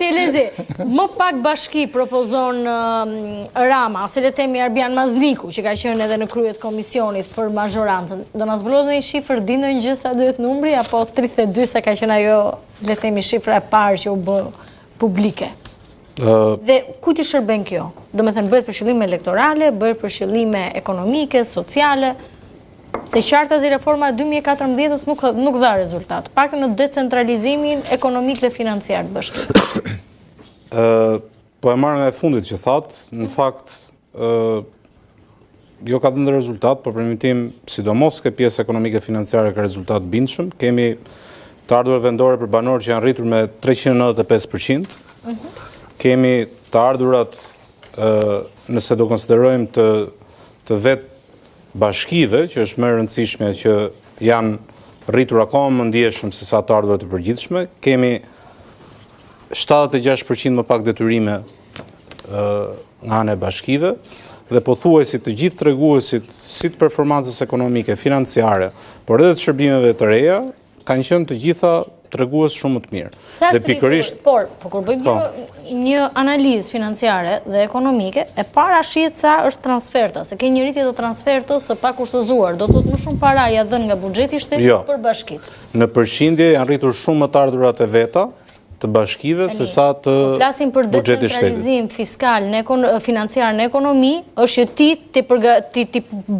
ti Elezi, më pak bashki propozon Rama, ose le themi Arbian Mazniku, që ka qenë edhe në kryet komisionit për mazhorancën. Do na zbuloni një shifër, di ndonjë gjë sa duhet numri, apo 32 sa ka qenë ajo, le themi shifra e parë që u bë publike? Dhe ku ti shërben kjo? Do me thënë, bëhet për qëllime elektorale, bëhet për qëllime ekonomike, sociale, se qartazi reforma 2014 nuk dha rezultat, pak në decentralizimin ekonomik dhe financiar të bashkimit. Po e marrë nga e fundit që thatë, në fakt, jo ka dhënë rezultat, por përmitim, sidomos ke pjesë ekonomike financiare ka rezultat bindshëm, kemi të ardhur vendore për banor që janë rritur me 395%, kemi të ardhurat, nëse do konsiderojmë të vetë bashkive, që është më e rëndësishme që janë rritur akoma më ndjeshëm se sa të ardhurat të përgjithshme, kemi 76% më pak detyrime nga ana e bashkive, dhe pothuajsi të gjithë treguesit si të performancës ekonomike, financiare, por edhe të shërbimeve të reja, kanë qenë të gjitha tregues shumë më të mirë. Dhe pikërisht, por kur bëjmë një analizë financiare dhe ekonomike, e para shihet sa është transferta, se ke një rritje të transfertës së pakushtëzuar, do të thotë më shumë para ja dhënë nga buxheti shtetit për bashkitë. Në përqindje janë rritur shumë më të ardhurat e veta të bashkive se sa të buxhetit shtetit. Flasim për decentralizim fiskal financiar në ekonomi, është që ti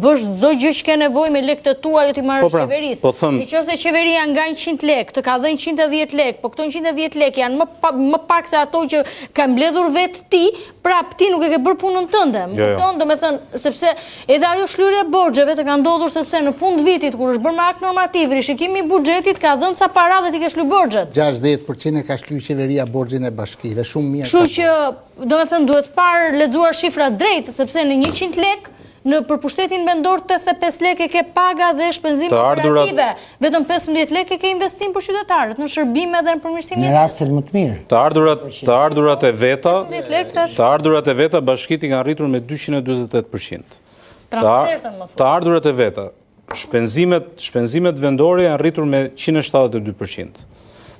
bësh çdo gjë që ke nevojë me lekët e tua jo ti marrësh qeverisë. Nëse qeveria nga 100 lekë të ka dhënë 110 lekë, po këto 110 lekë janë më pak se ato që ka mbledhur vetë ti, prap ti nuk e ke bërë punën tënde. Më kupton, domethënë, sepse edhe ajo shlyerje e borxheve të ka ndodhur sepse në fund vitit kur është bërë me akt normativ, rishikimi i buxhetit ka dhënë sa para dhe ti ke shly borxhet. 60% e ka qeveria borxhin e bashkive, shumë mirë. Kështu që, do me thënë, duhet parë lexuar shifra drejt, sepse në 100 lekë, në përpushtetin vendor 85 lekë ke paga dhe shpenzime operative, vetëm 15 lekë ke investim për qytetarët, në shërbime dhe në përmirësim. Në rastet më të mirë. Të ardhurat e veta bashkiti kanë rritur me 228%. Të ardhurat e veta, shpenzimet vendore janë rritur me 172%.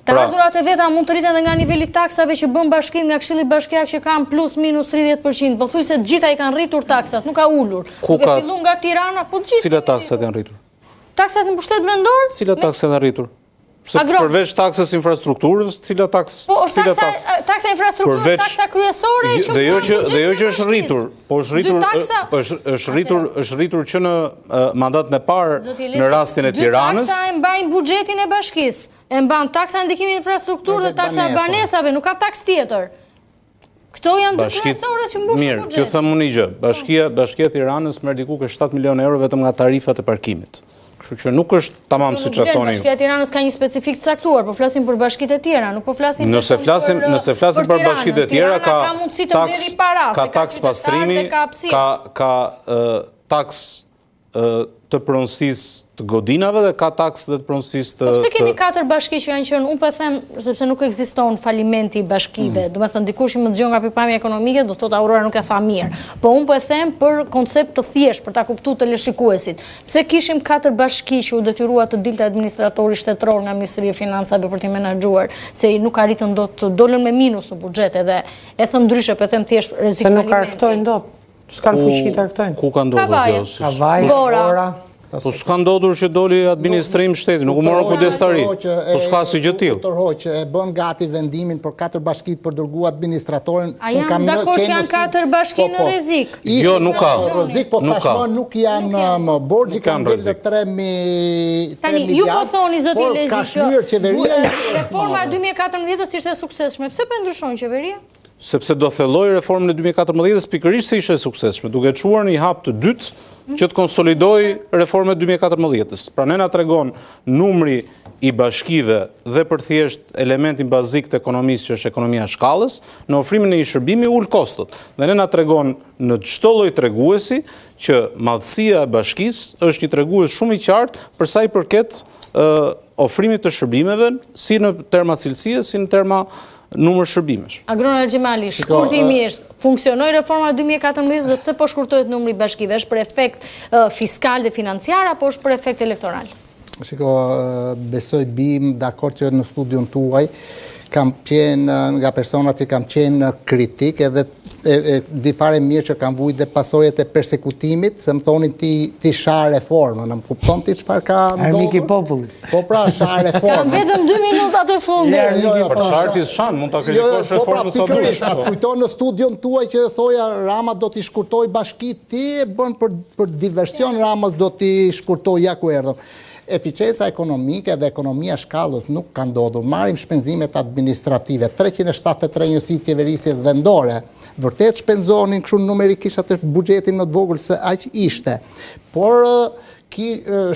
Të ardhurat e veta mund të rriten edhe nga niveli taksave që bën bashkim nga Këshilli Bashkiak që kanë plus minus 30%, po thuaj se të gjitha i kanë rritur taksat, nuk ka ulur. Duke filluar nga Tirana, po të gjitha. Cilat taksat janë rritur? Taksat në pushtet vendor? Cilat taksat janë rritur? Përveç taksës infrastrukturës, cilat taksë? Po, taksa infrastrukturës, taksa kryesore dhe jo që është rritur, po është rritur që në mandatin e parë në rastin e Tiranës. Dy taksa e mbajnë buxhetin e bashkisë. E mban taksa ndikimi infrastrukturë dhe taksa banesave, nuk ka taks tjetër. Këto janë dy kryesore që mbushin buxhetin. Mirë, t'ju them unë një gjë. Bashkia e Tiranës merr diku 7 milionë euro vetëm nga tarifat e parkimit. Kështu që nuk është tamam siç e thoni. Bashkia e Tiranës ka një specifik të caktuar, po flasim për bashkitë e tjera, nuk po flasim Nëse flasim për bashkitë e tjera, ka taks pastrimi, ka taks të pronësisë të godinave dhe ka taks dhe të pronësisë të... Po pse kemi 4 bashki që janë qenë, unë po them, sepse nuk ekziston falimenti i bashkive, do me thënë dikush më dëgjon nga pikpamja ekonomike, do thotë Aurora nuk e tha mirë, po unë po e them për koncept të thjesht, për ta kuptuar të leshikuesit. Pse kishim 4 bashki që u detyrua të dilte administratori shtetëror nga Ministria e Financave për t'i menaxhuar, se nuk arritën dot të dolën me minus në buxhet, edhe e them ndryshe, po e them thjesht rrezik falimenti. Se nuk argtojnë dot. S'kan fuqi të argtojnë. Ku ka ndodhur kjo? Kavaj, Bora. Po s'ka ndodhur që doli administrim shteti, nuk u morën kujdestari. Po s'ka si gjë tillë. Doktor Hoqë e bën gati vendimin për 4 bashkitë për dërguar administratorin. A janë dakord që janë 4 bashki në rrezik? Jo, nuk ka rrezik, po tashmë nuk janë më borxhi kanë rrezik 3.000. Tani ju po thoni zoti Lezi ka shlyerë qeveria. Reforma e 2014 ishte e suksesshme. Pse po ndryshon qeveria? Sepse do thelloj reformën e 2014 pikërisht se ishte e suksesshme, duke çuar në një hap të dytë që të konsolidoj reformën e 2014. Pra ne na tregon numri i bashkive dhe për thjesht elementin bazik të ekonomisë që është ekonomia shkallës, në ofrimin e një shërbimi ul kostot. Dhe ne na tregon në çdo lloj treguesi që madhësia e bashkisë është një tregues shumë i qartë për sa i përket ofrimit të shërbimeve, si në terma cilësie, si në terma numër shërbimesh. Agronal Xhemali, shkurtimisht, funksionoi reforma 2014 dhe pse po shkurtohet numri i bashkive? Është për efekt fiskal dhe financiar apo është për efekt elektoral? Shiko, besoj bim dakord që në studion tuaj kam qenë nga personat që kam qenë kritik edhe di fare mirë që kam vujt dhe pasojet e persekutimit, se më thonin ti sha reformën, në më kupton ti çfarë ka ndodhur? Armik i popullit. Po pra, sha reformën. Kam vetëm 2 minutat e fundit. Për shartis shan, mund ta kritikosh reformën sa dush. Kujton në studion tuaj që thoja Rama do t'i shkurtoj bashkit, ti e bën për diversion, Ramës do t'i shkurtoj ja ku erdhëm. Eficienca ekonomike dhe ekonomia shkallës nuk ka ndodhur. Marrim shpenzimet administrative, 373 njësi qeverisjes vendore, vërtet shpenzonin kështu numerikisht atë buxhetin më të vogël se aq ishte. Por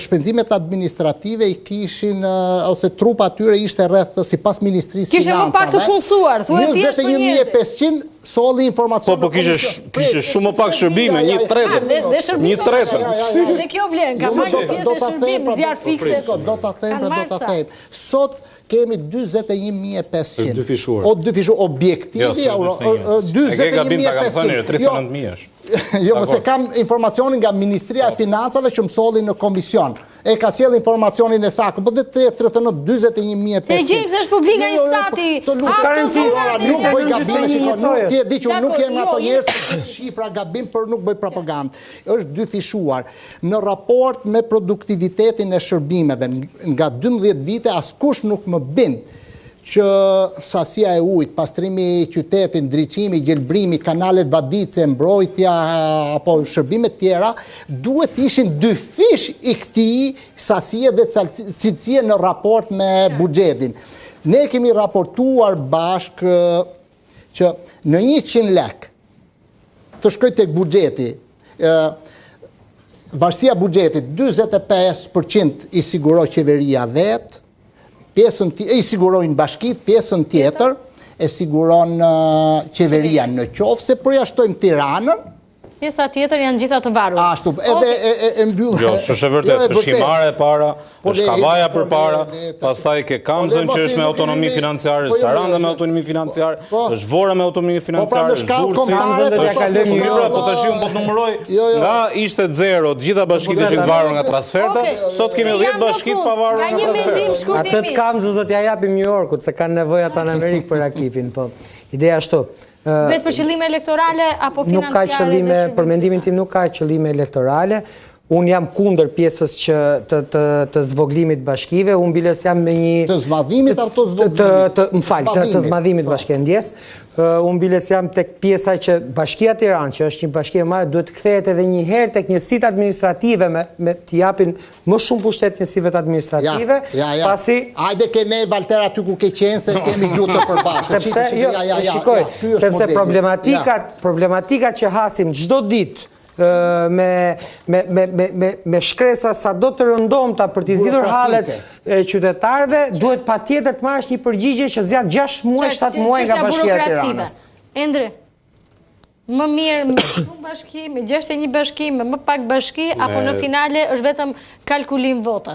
shpenzimet administrative i kishin, ose trupa atyre ishte rreth sipas Ministrisë Kishe më pak të punësuar, thuhet thjesht për njerëzit. 21.500 solli informacion. Po kishe shumë më pak shërbime, 1/3. Dhe shërbime. Dhe kjo vlen, ka marrë pjesë Do e shërbim, zjarr fikse. Do ta them. Sot kemi 21.500. Dy fishuar. O dy fishuar objektivi, 21.500. 39.000 është. Jo, mëse kam informacionin nga Ministria e Financave që më solli në komision. E ka sjell informacionin e saktë, po dhe 21.500. Se James është publika i stati. Nuk bëj gabime, ti e di që nuk jem ato njerëz që shifra gabim, por nuk bëj propagandë. Është dy fishuar. Në raport me produktivitetin e shërbimeve, nga 12 vite askush nuk më bind që sasia e ujit, pastrimi i qytetit, ndriçimi, gjelbrimi, kanalet vadice, mbrojtja apo shërbimet tjera, duhet ishin dy fish i këtij sasie dhe cilësie në raport me buxhetin. Ne kemi raportuar bashkë që në 100 lek të shkoj tek buxheti, varësia buxhetit 45% i siguroi qeveria vet, pjesën i sigurojnë bashkit, pjesën tjetër e siguron qeveria. Në qoftë se përjashtojmë Tiranën, pjesa tjetër janë gjitha të varur. Ashtu, edhe e mbyll. Jo, s'është vërtet, është shimare e para, është kavaja për para, pastaj ke Kamzën që është me autonomi financiare, Saranda me autonomi financiare, është Vora me autonomi financiare, është Durrësi, po tash unë po të numëroj, nga ishte 0, të gjitha bashkitë që varur nga transferta, sot kemi 10 bashkitë pa varur nga transferta. Atët Kamzës do t'ja japim New Yorkut, se kanë nevojë ata në Amerikë për aktifin, po. Ideja ashtu. Vetë për qëllime elektorale apo financiare? Nuk ka qëllime, për mendimin tim nuk ka qëllime elektorale. Unë jam kundër pjesës që të zvoglimit bashkive, unë biles jam me një... Të zmadhimit apo të zvoglimit? Më falë, të zmadhimit bashkëndjes. Unë biles jam tek pjesa që bashkia Tiranë, që është një bashkia ma, duhet kthehet edhe një herë tek njësitë administrative me të japin më shumë pushtet njësive të administrative. Pasi... Ajde ke ne, Valter, aty ku ke qenë, se kemi gjutë të përbashkë. Sepse problematikat që hasim çdo ditë, me shkresa sa do të rëndomta për t'i zgjidhur hallet e qytetarëve, duhet patjetër të marrësh një përgjigje që zgjat 6 muaj, 7 muaj nga Bashkia e Tiranës. Endre, më mirë me shumë bashki, me 61 bashki, me më pak bashki, apo në finale është vetëm kalkulim votash?